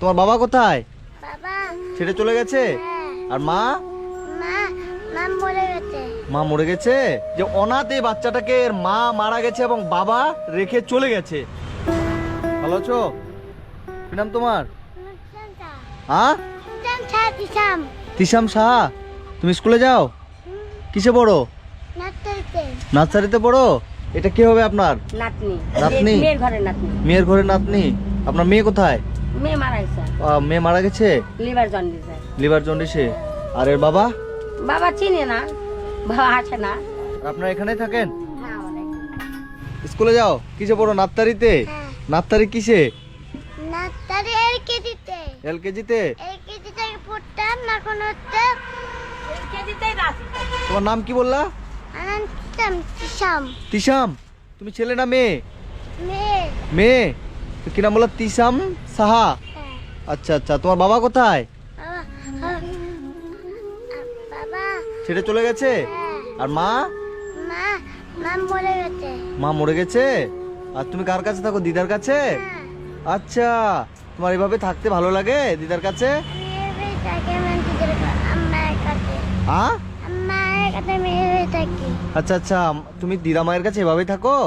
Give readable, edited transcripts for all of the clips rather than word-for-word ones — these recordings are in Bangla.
তোমার বাবা কোথায়? বাবা ছেড়ে চলে গেছে। আর মা? মা মা মরে গেছে। মা মরে গেছে। যে অনাথ এই বাচ্চাটাকে এর মা মারা গেছে এবং বাবা রেখে চলে গেছে। ভালো আছো? কি নাম তোমার? হ্যাঁ, তিশাম সাহা। তুমি স্কুলে যাও? কিসে পড়ো? নার্সারিতে পড়ো। এটা কি হবে আপনার? নাতনি। নাতনি? মেয়ের ঘরের নাতনি। মেয়ের ঘরের নাতনি। আপনার মেয়ে কোথায়? মেয়ে মারা গেছে। মেয়ে মারা গেছে লিভার জন্ডিসে। লিভার জন্ডিসে। আর এর বাবা? বাবা চিনে না, বাবা আসে না। আপনারা এখানেই থাকেন? স্কুলে যাও? কিসে পড়ো? নার্সারিতে? নার্সারি কিসে? এলকেজিতে। তোমার নাম কি বললা? তিশাম। তুমি ছেলে না মেয়ে? মেয়ে। তো কি নাম বললা? তিশাম সাহা। আচ্ছা আচ্ছা। তোমার বাবা কোথায়? ছেড়ে চলে গেছে। আর মা? মা মরে গেছে। আর তুমি কার কাছে থাকো? দিদার কাছে। আচ্ছা, তোমার এভাবে থাকতে ভালো লাগে দিদার কাছে? হ্যাঁ? আচ্ছা আচ্ছা, তুমি দিদা মায়ের কাছে এভাবেই থাকো?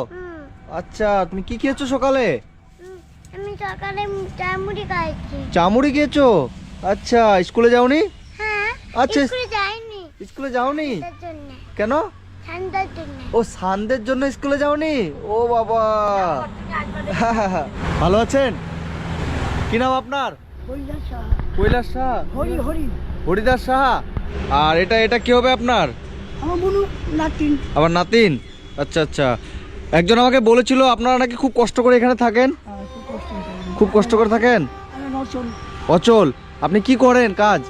আচ্ছা, তুমি কি খেয়েছো সকালে? আমি সকালে চামুড়ি খাইছি। চামুড়ি খেয়েছো? আচ্ছা, স্কুলে যাওনি? হ্যাঁ। আচ্ছা, স্কুলে যাইনি। স্কুলে যাওনি জন্য কেন? ঠান্ডার জন্য। ও, সানডের জন্য স্কুলে যাওনি? ও বাবা। ভালো আছেন? কি নাম আপনার? কৈলাস সাহা। হরিদাস সাহা। আর এটা কি হবে আপনার? আমার বোন নাতিন। আবার নাতিন। আচ্ছা আচ্ছা। একজন আমাকে বলেছিল আপনারা নাকি খুব কষ্ট করে এখানে থাকেন। খুব কষ্ট করে থাকেন। অচল। আপনি কি করেন কাজ?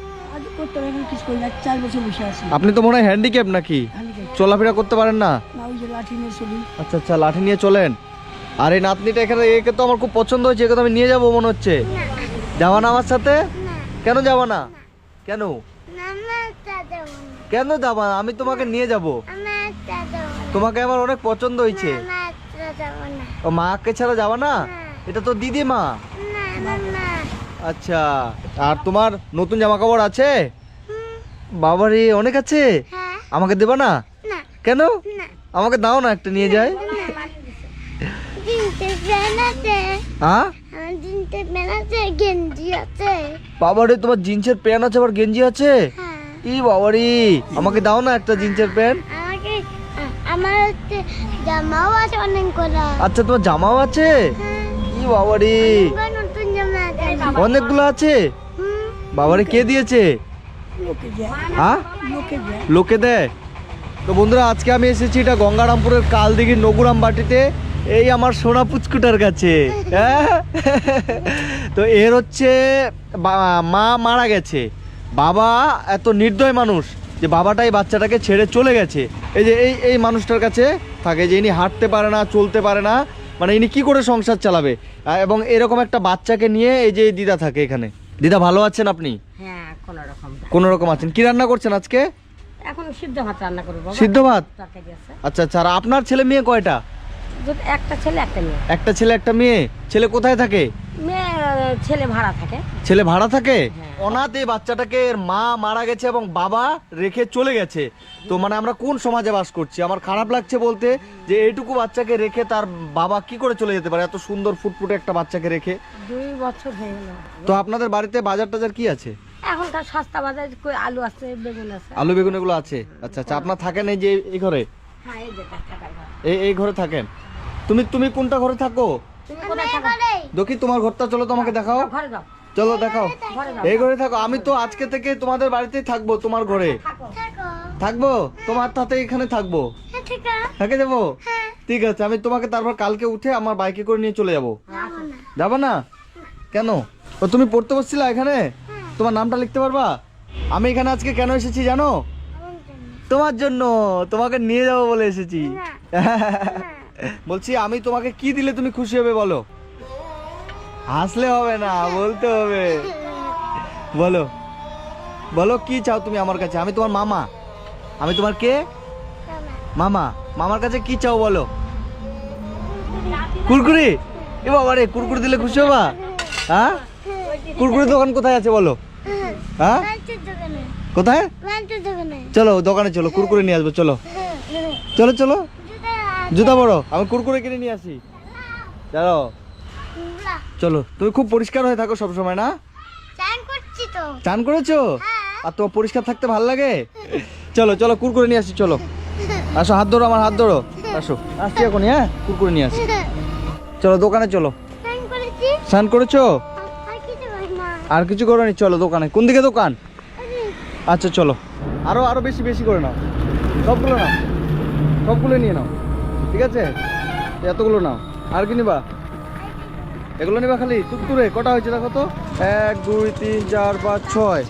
আপনি তো মনে হয় হ্যান্ডিক্যাপ নাকি? চলাফেরা করতে পারেন না? আচ্ছা আচ্ছা, লাঠি নিয়ে চলেন। আর এই নাতনিটা এখানে, একে তো আমার খুব পছন্দ হয়েছে, একে তো আমি নিয়ে যাবো মনে হচ্ছে। যাবা না আমার সাথে? কেন যাবা না? কেন কেন যাবা না? আমি তোমাকে নিয়ে যাব। তোমাকে আমার অনেক পছন্দ হয়েছে। ও, মাকে ছাড়া যাবা না? এটা তো দিদি মা। আচ্ছা। আর তোমার নতুন জামা কাপড় আছে? বাবারে, অনেক আছে। আমাকে দেবা না? কেন? আমাকে দাও না, একটা নিয়ে যায়। বাবারে, তোমার জিন্সের প্যান্ট আছে আবার গেঞ্জি আছে? ই বাবারে, আমাকে দাও না একটা জিন্সের প্যান্ট। জামাও আছে অনেকগুলো। আচ্ছা, তোমার জামাও আছে? ই বাবারে, অনেকগুলো আছে। বাবারে, কে দিয়েছে? হ্যাঁ, লোকে দেয়। তো বন্ধুরা, আজকে আমি এসেছি এটা গঙ্গারামপুরের কালদিঘির নগুরাম বাটিতে, এই আমার সোনা পুচকুটার কাছে। হ্যাঁ, তো এর হচ্ছে মা মারা গেছে, বাবা এত নির্দয় মানুষ যে বাবাটাই বাচ্চাটাকে ছেড়ে চলে গেছে। এই যে এই মানুষটার কাছে থাকে, যে ইনি হাঁটতে পারে না, চলতে পারে না, মানে ইনি কি করে সংসার চালাবে। এবং এরকম একটা বাচ্চাকে নিয়ে এই যে দিদা থাকে এখানে। দিদা, ভালো আছেন আপনি? হ্যাঁ, কোনো রকম আছেন। কি রান্না করছেন আজকে? এখন সিদ্ধ ভাত রান্না করব। সিদ্ধ ভাত? তরকারি আছে। আচ্ছা আচ্ছা। আর আপনার ছেলে মেয়ে কয়টা? একটা ছেলে একটা মেয়ে। একটা ছেলে একটা মেয়ে। ছেলে কোথায় থাকে? মেয়ে ছেলে ভাড়া থাকে। ছেলে ভাড়া থাকে। অনাথ এই বাচ্চাটাকে এর মা মারা গেছে এবং বাবা রেখে চলে গেছে। তো মানে আমরা কোন সমাজে বাস করছি? আমার খারাপ লাগছে বলতে, যে এইটুকু বাচ্চাকে রেখে তার বাবা কি করে চলে যেতে পারে, এত সুন্দর ফুটফুটে একটা বাচ্চাকে রেখে। 2 বছর হয়ে গেল। তো আপনাদের বাড়িতে বাজার টাজার কি আছে? এখনকার সস্তা বাজার আলু আছে, বেগুন আছে। আলু বেগুন এগুলো আছে। আচ্ছা আচ্ছা। আপনার থাকেন এই যে এই ঘরে? হ্যাঁ, এই যে টাকা। এই ঘরে থাকেন? তুমি কোনটা ঘরে থাকো? তুমি কোথায় থাকো? দেখি তোমার ঘরটা, চলো তো আমাকে দেখাও। ঘরে যাও। চলো দেখাও। ঘরে যাও। এই ঘরে থাকো। আমি তো আজকে থেকে তোমাদের বাড়িতেই থাকবো, তোমার ঘরে থাকবো, তোমার সাথে এখানে থাকবো। থাকে যাবো? ঠিক আছে, আমি তোমাকে তারপর কালকে উঠে আমার বাইকে করে নিয়ে চলে যাবো। যাবো না? কেন? ও, তুমি পড়তে বসছিলা এখানে? তোমার নামটা লিখতে পারবা? আমি এখানে আজকে কেন এসেছি জানো? তোমার জন্য, তোমাকে নিয়ে যাবো বলে এসেছি। বলছি, আমি তোমাকে কি দিলে তুমি খুশি হবে বলো? হাসলে হবে না, বলতে হবে। বলো বলো, কি চাও তুমি আমার কাছে? আমি তোমার মামা। আমি তোমার কে? মামা। মামার কাছে কি চাও বলো? কুরকুরি? এ বাবা রে, কুরকুরি দিলে খুশি হবা? হ্যাঁ, কুরকুরে দোকান কোথায় আছে বলো? হ্যাঁ লাঞ্চের দোকানে কোথায়? লাঞ্চের দোকানে চলো দোকানে চলো, কুরকুরে নিয়ে আসবো, চলো চলো চলো। জুতা বড়, আমি কুরকুরে কিনে নিয়ে আসি, চলো চলো। তুমি খুব পরিষ্কার হয়ে থাকো সব সময় না? চান করছি তো। চান করেছো? আর তোমার পরিষ্কার থাকতে ভালো লাগে? চলো চলো কুরকুরে নিয়ে আসি, চলো আসো, হাত ধরো, আমার হাত ধরো, আসো, আসছি এখন, হ্যাঁ কুরকুরে নিয়ে আসি, চলো দোকানে চলো। চান করেছি। স্নান করেছো? আর কিছু করি না। আর কিছু করোনি? চলো দোকানে। কোন দিকে দোকান? আচ্ছা চলো, আরো আরো বেশি বেশি করে নাও, সবগুলো নাও, সবগুলো নিয়ে নাও, ঠিক আছে? এতগুলো নাও। আর কি নিবা? এগুলো নিবা খালি? তুরতুরে কটা হয়েছে দেখো তো? 1 2 3 4 5 6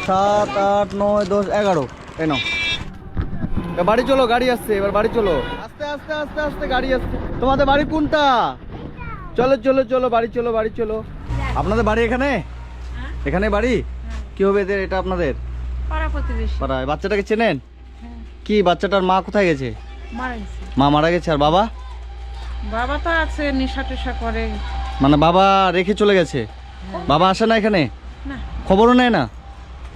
7 8 9 10 11। এই নাও, এবার বাড়ি চলো, গাড়ি আসছে, এবার বাড়ি চলো, আস্তে আস্তে আস্তে আস্তে গাড়ি আসছে। তোমাদের বাড়ি কোনটা? চলো চলো চলো, বাড়ি চলো, বাড়ি চলো। আপনাদের বাড়ি এখানে? এখানে বাড়ি? কি হবে এদের? এটা আপনাদের পাড়া প্রতিবেশী। পাড়ায়? বাচ্চাটাকে চেনেন? কি বাচ্চাটার মা কোথায় গেছে? মারা গেছে। মা মারা গেছে, আর বাবা? বাবা তো আছে, নেশা টেশা করে। মানে বাবা রেখে চলে গেছে? বাবা আসে না এখানে? না। খবরও নেয় না?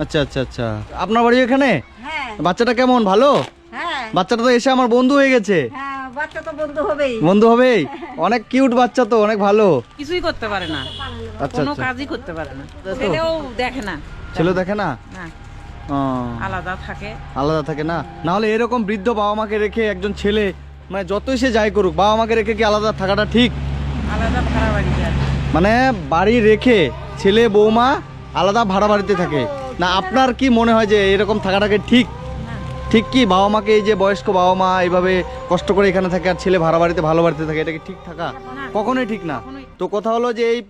আচ্ছা আচ্ছা আচ্ছা। আপনার বাড়ি এখানে? হ্যাঁ বাচ্চাটা কেমন, ভালো? হ্যাঁ বাচ্চাটা তো এসে আমার বন্ধু হয়ে গেছে। হ্যাঁ, বাচ্চা তো বন্ধু হবেই। বন্ধু হবেই? অনেক কিউট বাচ্চা তো, অনেক ভালো। কিছুই করতে পারে না, আচ্ছা কোনো আচ্ছা। কাজই করতে পারে না, তাই তো? ছেলেও দেখে না, ছেলে দেখে না? না ও, আলাদা থাকে। আলাদা থাকে না? না হলে এরকম বৃদ্ধ বাবা মাকে রেখে একজন ছেলে, মানে যতই সে যাই করুক, বাবা মাকে রেখে কি আলাদা থাকাটা ঠিক? আলাদা ভাড়া বাড়িতে আছে। মানে বাড়ি রেখে ছেলে বৌমা আলাদা ভাড়া বাড়িতে থাকে না? আপনার কি মনে হয় যে এরকম থাকাটাকে ঠিক? ঠিক কি বাবা মাকে, এই যে বয়স্ক বাবা মা এইভাবে কষ্ট করে এখানে থাকে আর ছেলে ভাড়া বাড়িতে ভালো বাড়িতে থাকে, এটা কি ঠিক থাকা? কখনোই ঠিক না। তো কথা হলো যে এই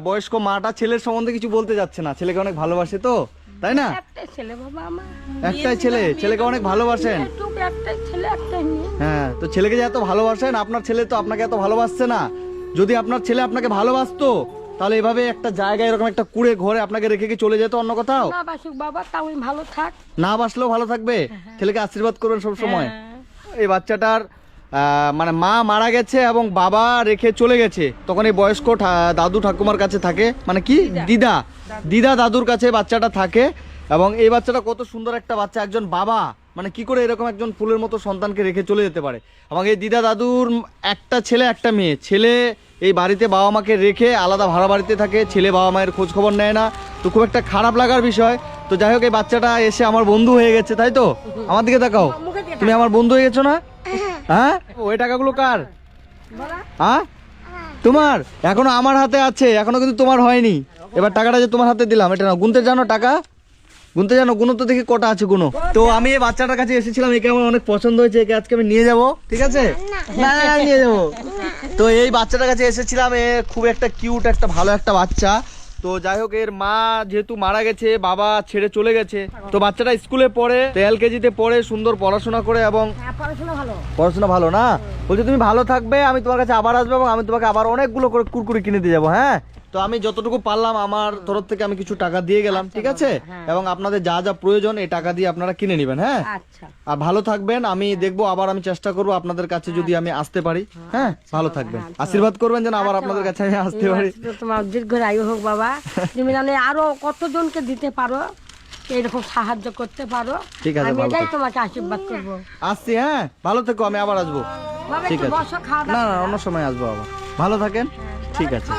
বয়স্ক মাটা ছেলের সম্বন্ধে কিছু বলতে যাচ্ছে না, ছেলেকে অনেক ভালোবাসে তো, তাই না? একটাই ছেলে বাবা আমার। একটাই ছেলে, ছেলেকে অনেক ভালোবাসেন। একটু একটাই ছেলে, একটাই মেয়ে। হ্যাঁ, তো ছেলেকে যে এত ভালোবাসেন, আপনার ছেলে তো আপনাকে এত ভালোবাসছে না। যদি আপনার ছেলে আপনাকে ভালোবাসতো তাহলে এভাবে একটা জায়গায় এরকম একটা কুড়ে ঘরে আপনাকে রেখে কি চলে যেত অন্য কোথাও? না বাসুক বাবা, তাও আমি ভালো থাক। না বাসলেও ভালো থাকবে, ছেলেকে আশীর্বাদ করবেন সব সময়। এই বাচ্চাটার মানে মা মারা গেছে এবং বাবা রেখে চলে গেছে, তখন এই বয়স্ক দাদু ঠাকুমার কাছে থাকে, মানে কি দিদা, দিদা দাদুর কাছে বাচ্চাটা থাকে। এবং এই বাচ্চাটা কত সুন্দর একটা বাচ্চা, একজন বাবা মানে কি করে এরকম একজন ফুলের মতো সন্তানকে রেখে চলে যেতে পারে। এবং এই দিদা দাদুর একটা ছেলে একটা মেয়ে, ছেলে এই বাড়িতে বাবা মাকে রেখে আলাদা ভাড়া বাড়িতে থাকে, ছেলে বাবা মায়ের খোঁজ খবর নেয় না, তো খুব একটা খারাপ লাগার বিষয়। তো যাই হোক, এই বাচ্চাটা এসে আমার বন্ধু হয়ে গেছে, তাই তো? আমার দিকে তাকাও, তুমি আমার বন্ধু হয়ে গেছো না? হ্যাঁ, ওই টাকাগুলো কার? হ্যাঁ তোমার? এখনো আমার হাতে আছে, এখনো কিন্তু তোমার হয়নি। এবার টাকাটা যে তোমার হাতে দিলাম, এটা না গুনতে জানো? টাকা গুনতে জানো? গুনো তো দেখি কটা আছে, গুনো। তো আমি এই বাচ্চাটার কাছে এসেছিলাম, একে আমার অনেক পছন্দ হয়েছে, একে আজকে আমি নিয়ে যাব, ঠিক আছে? না না আমি নিয়ে যাবো। তো এই বাচ্চাটার কাছে এসেছিলাম, এ খুব একটা কিউট, একটা ভালো একটা বাচ্চা। তো যাই হোক, এর মা যেহেতু মারা গেছে, বাবা ছেড়ে চলে গেছে, তো বাচ্চাটা স্কুলে পড়ে, LKG-তে পড়ে, সুন্দর পড়াশোনা করে, এবং হ্যাঁ, পড়াশোনা ভালো। পড়াশোনা ভালো না? বলছে তুমি ভালো থাকবে, আমি তোমার কাছে আবার আসবো এবং আমি তোমাকে আবার অনেকগুলো করে কুরকুরি কিনে দিয়ে যাবো। হ্যাঁ, তো আমি যতটুকু পারলাম আমার তরফ থেকে আমি কিছু টাকা দিয়ে গেলাম, ঠিক আছে? এবং আপনাদের যা যা প্রয়োজন এই টাকা দিয়ে আপনারা কিনে নেবেন। হ্যাঁ, আচ্ছা, আর ভালো থাকবেন, আমি দেখবো, আবার আমি চেষ্টা করবো আপনাদের কাছে যদি আমি আসতে পারি। হ্যাঁ, ভালো থাকবেন, আশীর্বাদ করবেন যেন আবার আপনাদের কাছে আমি আসতে পারি। তোমার দীর্ঘ আয়ু হোক বাবা, তুমি জানে আরো কতজনকে দিতে পারো, এরকম সাহায্য করতে পারো। ঠিক আছে, আমি ভালো এটাই থেকো। তোমাকে আশীর্বাদ করবো। আসছি, হ্যাঁ ভালো থেকো, আমি আবার আসবো। বাবা ঠিক একটু আছে, বসো, খাওয়া না না অন্য সময় আসবো আবার। ভালো থাকেন, ঠিক আছে।